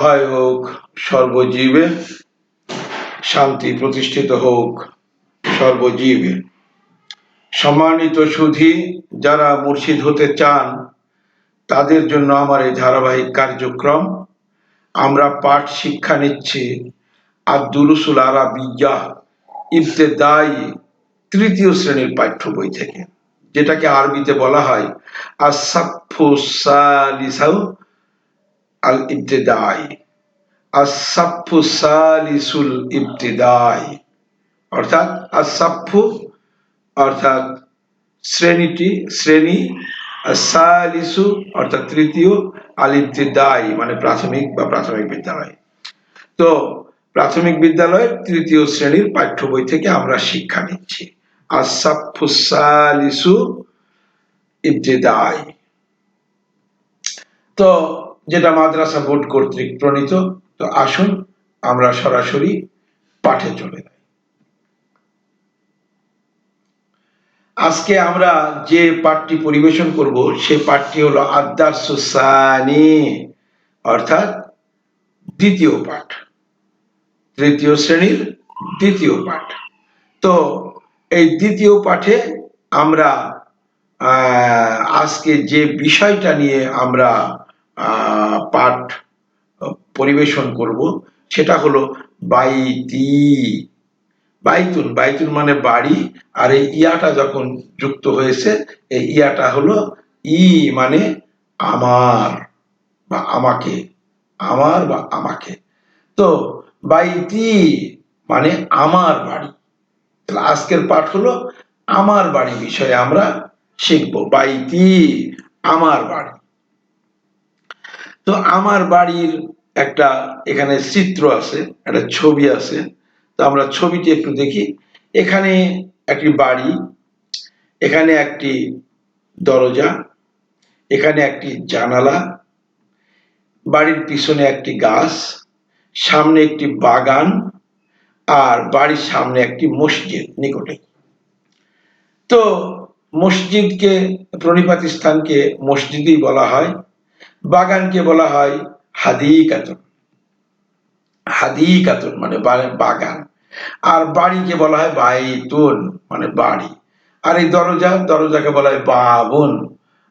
সহায় হোক সর্বজীবে, শান্তি প্রতিষ্ঠিত হোক সর্বজীবে। সম্মানিত সুধী, যারা মুর্শিদ হতে চান তাদের জন্য আমার এই ধারাবাহিক কার্যক্রম। আমরা পাঠ শিক্ষা নিচ্ছি আদ-দুরুসুল আরাবিয়্যা ইবতেদায়ী তৃতীয় শ্রেণীর পাঠ্য বই থেকে, যেটাকে আরবিতে বলা হয় আস-সাফফু সালিসাউ আল ইবতেদায়ী, আস-সাফফু সালিসুল ইবতেদায়ী, অর্থাৎ আস-সাফফু অর্থাৎ শ্রেণী, সালিসু অর্থাৎ তৃতীয়, আল ইবতেদায়ী মানে প্রাথমিক বা প্রাথমিক বিদ্যালয়। তো প্রাথমিক বিদ্যালয়ের তৃতীয় শ্রেণীর পাঠ্য বই থেকে আমরা শিক্ষা নিচ্ছি আস-সাফফু সালিসু ইবতেদায়ী, তো যেটা মাদ্রাসা বোর্ড কর্তৃক প্রণীত। তো আসুন আমরা সরাসরি পাঠে চলে যাই। আজকে আমরা যে পাঠটি পরিবেশন করব সেই পাঠটি হলো আদ-দারসুস সানি, অর্থাৎ দ্বিতীয় পাঠ, তৃতীয় শ্রেণীর দ্বিতীয় পাঠ। তো এই দ্বিতীয় পাঠে আমরা আজকে যে বিষয়টা নিয়ে আমরা পাঠ পরিবেশন করব সেটা হলো বাইতি। বাইতুন, বাইতুন মানে বাড়ি, আর এই ইয়াটা যখন যুক্ত হয়েছে, এই ইয়াটা হলো ই মানে আমার বা আমাকে, আমার বা আমাকে। তো বাইতি মানে আমার বাড়ি। তাহলে আজকের পাঠ হলো আমার বাড়ি বিষয়ে আমরা শিখব। বাইতি আমার বাড়ি। তো আমার বাড়ির একটা এখানে চিত্র আছে, একটা ছবি আছে। তো আমরা ছবিটি একটু দেখি। এখানে একটি বাড়ি, এখানে একটি দরজা, এখানে একটি জানালা, বাড়ির পিছনে একটি গাছ, সামনে একটি বাগান, আর বাড়ির সামনে একটি মসজিদ নিকটে। তো মসজিদকে, প্রণিপাতি স্থানকে মসজিদই বলা হয়, বাগানকে বলা হয় হাদিকাতুন, হাদিকাতুন মানে বাগান, আর বাড়িকে বলা হয় বাইতুন মানে বাড়ি, আর এই দরজাকে বলা হয় বাবুন,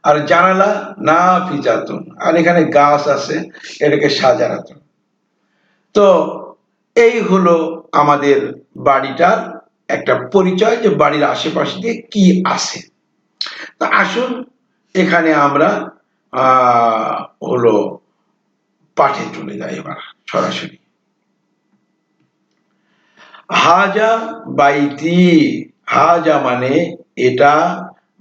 আর জানালা নাফিজাতুন, আর এখানে গাছ আছে, এটাকে সাজারাতুন। তো এই হলো আমাদের বাড়িটার একটা পরিচয়, যে বাড়ির আশেপাশে দিয়ে কি আছে। তা আসুন এখানে আমরা হলো পাঠে চলে যাই এবার সরাসরি। হাজা বাইতি, হাজা মানে এটা,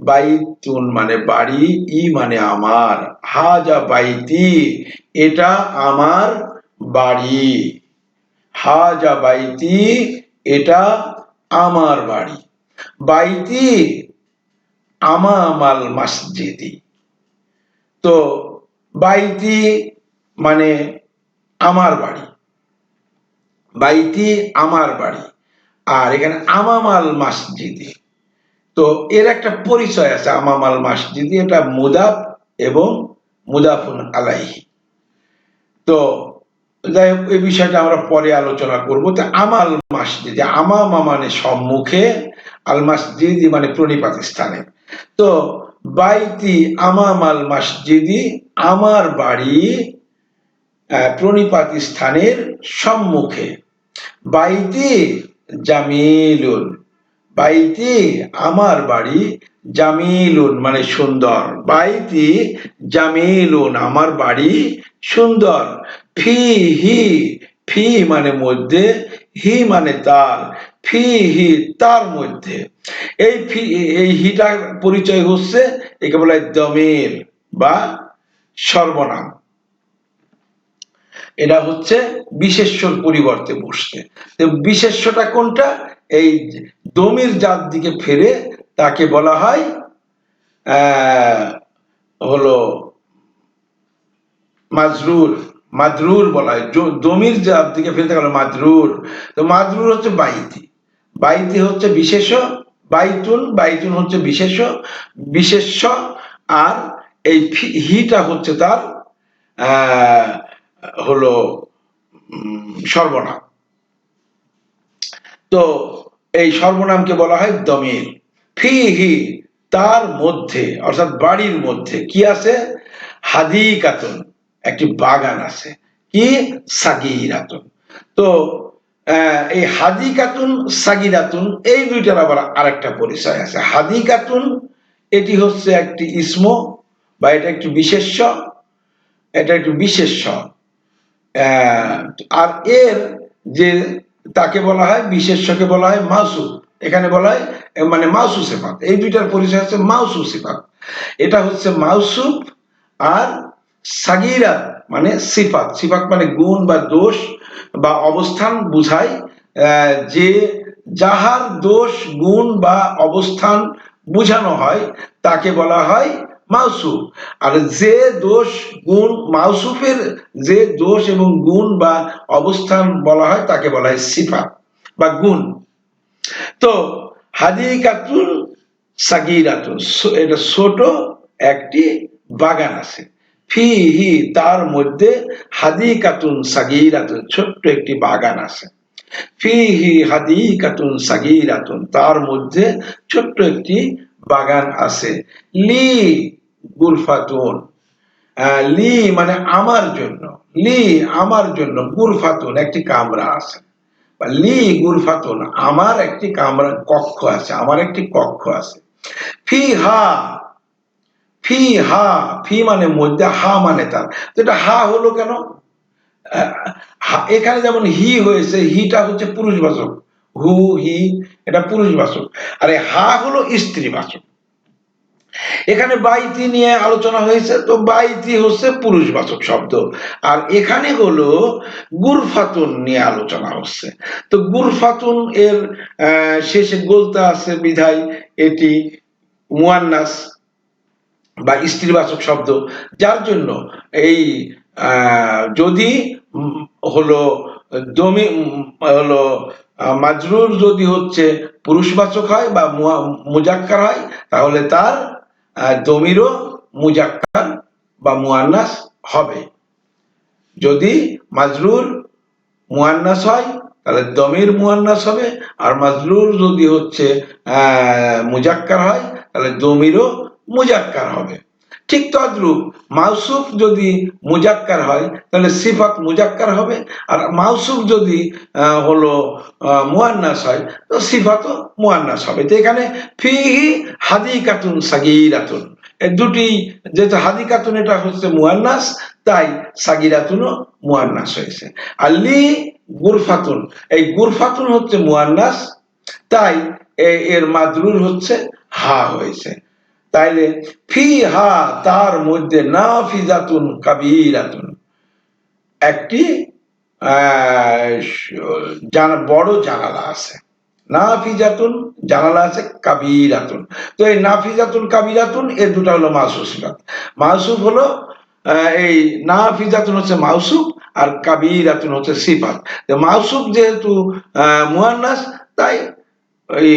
বাইতুন মানে বাড়ি, ই মানে আমার। হাজা বাইতি, এটা আমার বাড়ি। হাজা বাইতি, এটা আমার বাড়ি। বাইতি আমামাল মসজিদি। তো বাইতি মানে আমার বাড়ি, বাইতি আমার বাড়ি, আর এখানে আমামাল মসজিদি। তো এর একটা পরিচয় আছে, আমামাল মসজিদি, এটা মুদাফ এবং মুদাফুন আলাইহি। তো যাই হোক, এই বিষয়টা আমরা পরে আলোচনা করব। তো আমাল মসজিদি, আমামা মানে সম্মুখে, আল মসজিদি মানে প্রণিপাত স্থানে। তো বাইতি আমামাল মসজিদি, আমার বাড়ি প্রণিপাত স্থানের সম্মুখে। বাইতি জামিলুন, বাইতি আমার বাড়ি, জামিলুন মানে সুন্দর, বাইতি জামিলুন আমার বাড়ি সুন্দর। ফিহি, ফি মানে মধ্যে, হি মানে তার, ফিহি তার মধ্যে। এই হিটার পরিচয় হচ্ছে, একে বলা হয় দমির বা সর্বনাম। এটা হচ্ছে বিশেষ্যর পরিবর্তে বসছে। তো বিশেষ্যটা কোনটা? এই দমির যার দিকে ফেরে তাকে বলা হয় হলো মাজরুর, মাদরুর বলা হয়। দমির যার দিকে ফেরে তাকে মাজরুর। তো মাজরুর হচ্ছে বাইতি, বাইতি হচ্ছে বিশেষ্য, বাইতুন, বাইতুন হচ্ছে বিশেষ্য, আর এই হিটা হচ্ছে তার হলো সর্বনাম। তো এই সর্বনামকে বলা হয় দমির। ফিহি তার মধ্যে অর্থাৎ বাড়ির মধ্যে কি আছে? হাদিকাতুন একটি বাগান আছে। কি? সাগীরাতুন। তো এই হাদিকাতুন সাগীরাতুন এই দুইটার আবার আরেকটা পরিচয় আছে। হাদিকাতুন এটি হচ্ছে একটি ইসম বা এটা একটি বিশেষ্য, এটা একটি বিশেষ্য। আর এর যে তাকে বলা হয় বিশেষ্যকে বলা হয় মাউসুফ। এখানে বলা হয় মানে মাউসুফ সিফাত। এই দুইটার পরিচয় হচ্ছে মাউসুফ সিফাত। এটা হচ্ছে মাউসুফ আর সাগীরাত মানে সিফাত। সিফাত মানে গুণ বা দোষ বা অবস্থান বুঝায়। যে যাহার দোষ গুণ বা অবস্থান বুঝানো হয় তাকে বলা হয় মাউসুফ। আর যে দোষ গুণ মাউসুফের যে দোষ এবং গুণ বা অবস্থান বলা হয় তাকে বলা হয় সিফাত বা গুণ। তো হাদিকাতুন সাগীরাতুন এটা ছোট একটি বাগান আছে। ফিহি তার মধ্যে হাদিকাতুন সাগীরাতুন ছোট্ট একটি বাগান আছে। ফিহি হাদিকাতুন সাগীরাতুন তার মধ্যে ছোট্ট একটি বাগান আছে। লি গুরফাতুন লি মানে আমার জন্য। লি আমার জন্য গুরফাতুন একটি কামরা আছে। লি গুরফাতুন আমার একটি কামরা কক্ষ আছে, আমার একটি কক্ষ আছে। ফিহা ফিহা ফি মানে মধ্যে, হা মানে তার। তো এটা হা হলো কেন? এখানে যেমন হি হয়েছে, হিটা হচ্ছে পুরুষবাচক। হু হি এটা পুরুষবাচক। আর হা হলো স্ত্রীবাচক। এখানে বাইতি নিয়ে আলোচনা হয়েছে, তো বাইতি হচ্ছে পুরুষবাচক শব্দ। আর এখানে হলো গুরফাতুন নিয়ে আলোচনা হচ্ছে। তো গুরফাতুন এর শেষে গোলতা আছে বিধায় এটি মুয়ান্নাস বা স্ত্রীবাচক শব্দ। যার জন্য এই যদি হলো দমি হলো মাজরুর যদি হচ্ছে পুরুষবাচক হয় বা মুজাক্কার হয় তাহলে তার দমিরও মুজাক্কার বা মুয়ান্নাস হবে। যদি মাজরুর মুয়ান্নাস হয় তাহলে দমির মুয়ান্নাস হবে, আর মাজরুর যদি হচ্ছে মুজাক্কার হয় তাহলে দমিরও মুজাক্কার হবে। ঠিক তদ্রূপ মাউসুফ যদি মুজাক্কার হয় তাহলে সিফাত মুজাক্কার হবে, আর মাউসুফ যদি হলো মুয়ান্নাস হয় তো সিফাতও মুয়ান্নাস হবে। তো এখানে ফিহি হাদিকাতুন সাগীরাতুন এই দুটি, যেহেতু হাদিকাতুন এটা হচ্ছে মুয়ান্নাস তাই সাগীরাতুনও মুয়ান্নাস হয়েছে। আর লি গুরফাতুন এই গুরফাতুন হচ্ছে মুয়ান্নাস তাই এর মাজরুর হচ্ছে হা হয়েছে। তাইলে ফিহা তার মধ্যে নাফিজাতুন কাবীরাতুন একটি বড় জানালা আছে। নাফিজাতুন জানালা আছে, কাবীরাতুন। তো এই নাফিজাতুন কাবীরাতুন এই দুটো হলো মাউসুফ সিফাত। মাউসুফ হলো এই নাফিজাতুন হচ্ছে মাউসুফ আর কাবীরাতুন হচ্ছে সিফাত। মাউসুফ যেহেতু মুয়ান্নাস তাই এই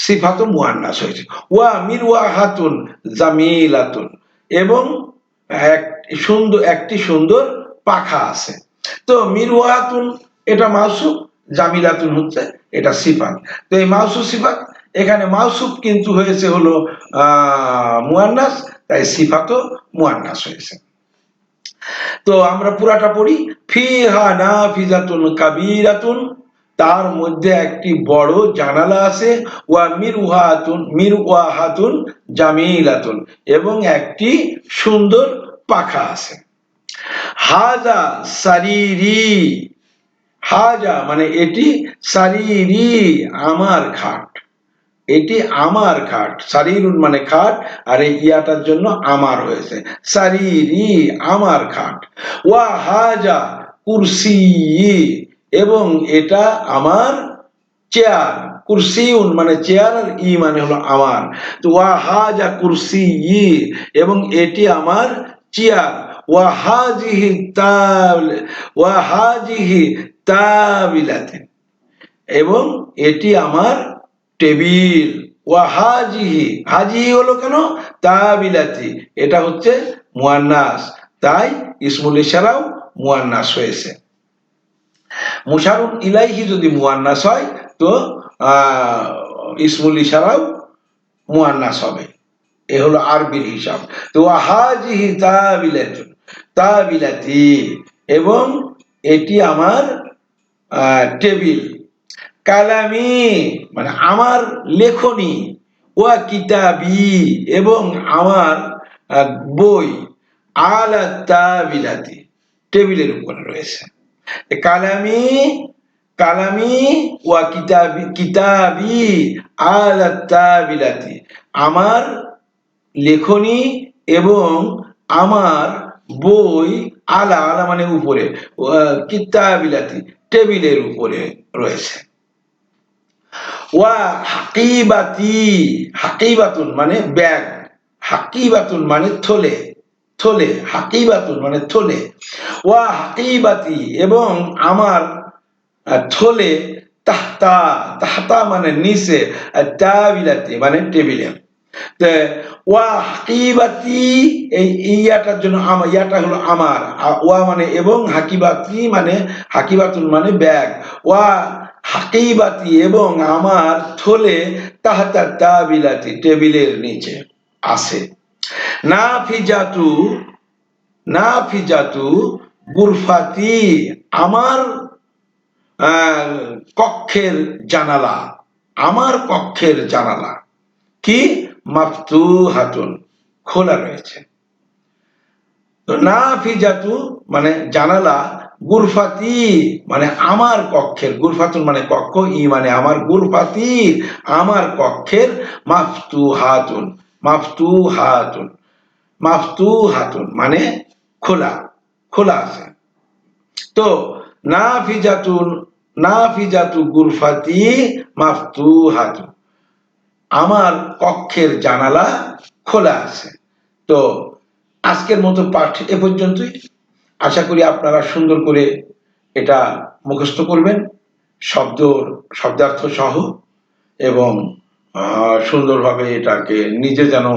সিফাতও মুয়ান্নাস হয়েছে। ওয়া মিরওয়াহাতুন জামিলাতুন এবং একটি সুন্দর পাখা আছে। তো মিরওয়াহাতুন এটা মাউসুফ, জামিলাতুন হচ্ছে এটা সিফাত। তো এই মাউসুফ সিফাত এখানে মাউসুফ কিন্তু হয়েছে হলো মুয়ান্নাস তাই সিফাতও মুয়ান্নাস হয়েছে। তো আমরা পুরাটা পড়ি। ফিহা নাফিজাতুন কাবীরাতুন তার মধ্যে একটি বড় জানালা আছে। ওয়া মিরওয়াহাতুন জামিলাতুন এবং একটি সুন্দর পাখা আছে। হাজা সারিরি হাজা মানে এটি, সারিরি আমার খাট। এটি আমার খাট। সারিরুন মানে খাট, আর এই ইয়াটার জন্য আমার হয়েছে। সারিরি আমার খাট। ওয়া হাজা কুরসি এবং এটা আমার চেয়ার। কুরসিউন মানে চেয়ার, আর ই মানে হলো আমার। তো ওয়া হাজা কুরসি এবং এটি আমার চেয়ার। ওয়া হাজিহি ওয়া হাজিহি তাবিলাতে এবং এটি আমার টেবিল। ওয়া হাজিহি হাজিহি হলো কেন? তাবিলাতি এটা হচ্ছে মুয়ান্নাস তাই ইসমুল ইশারাও মুয়ান্নাস হয়েছে। মুশারুন ইলাইহি যদি মুয়ান্নাস হয় তো ইসমুল ইশারাও মুয়ান্নাস হবে। এ হলো আরবির হিসাব। তো হাজিহি তাবিলাতুন, তাবিলাতি, এবং এটি আমার টেবিল। কালামি মানে আমার লেখনী, ওয়া কিতাবি এবং আমার বই, আলা তাবিলাতি টেবিলের উপরে রয়েছে। কালামি, কালামি ওয়া কিতাবি, কিতাবি আলা তাবিলাতি আমার লেখনী এবং আমার বই, আলা আলা মানে উপরে, কিতাবিলাতি টেবিলের উপরে রয়েছে। ওয়া হাকিবাতি, হাকিবাতুন মানে ব্যাগ, হাকিবাতুন মানে থলে, থলে, হাকিবাতুন মানে থলে। ওয়া হাকিবাতি এবং আমার থলে, তাহতা, তাহতা মানে নিচে, তাবিলাতি মানে টেবিলে। ওয়া হাকিবাতি এই ইয়াটার জন্য ইয়াটা হলো আমার, ওয়া মানে এবং, হাকিবাতি মানে হাকিবাতুন মানে ব্যাগ, ওয়া হাকিবাতি এবং আমার থলে, তাহাতা তাবিলাতি টেবিলের নিচে আছে। নাফিজাতু, নাফিজাতু গুরফাতি আমার কক্ষের জানালা, আমার কক্ষের জানালা কি মাফতুহাতুন খোলা রয়েছে। তো নাফিজাতু মানে জানালা, গুরফাতি মানে আমার কক্ষের, গুরফাতুন মানে কক্ষ, ই মানে আমার, গুরফাতি আমার কক্ষের, মাফতুহাতুন, মাফতুহাতুন, মাফতুহাতুন মানে খোলা, খোলা আছে। তো নাফিজাতুন, নাফিজাতু গুরফাতি মাফতুহাতুন আমার কক্ষের জানালা খোলা আছে। তো আজকের মতো পাঠ এ পর্যন্তই। আশা করি আপনারা সুন্দর করে এটা মুখস্থ করবেন, শব্দার্থ সহ, এবং সুন্দরভাবে এটাকে নিজে যেন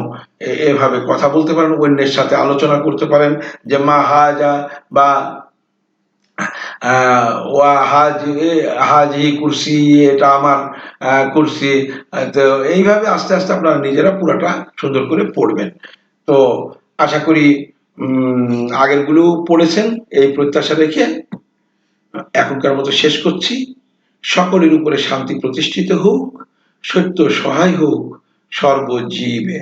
এভাবে কথা বলতে পারেন, অন্যের সাথে আলোচনা করতে পারেন যে মা হাজা বা ওয়া হাজি কুরসি, এটা আমার কুরসি। তো এইভাবে আস্তে আস্তে আপনারা নিজেরা পুরাটা সুন্দর করে পড়বেন। তো আশা করি আগেরগুলো পড়েছেন এই প্রত্যাশা রেখে এখনকার মতো শেষ করছি। সকলের উপরে শান্তি প্রতিষ্ঠিত হোক, সত্য সহায় হোক সর্বজীবে।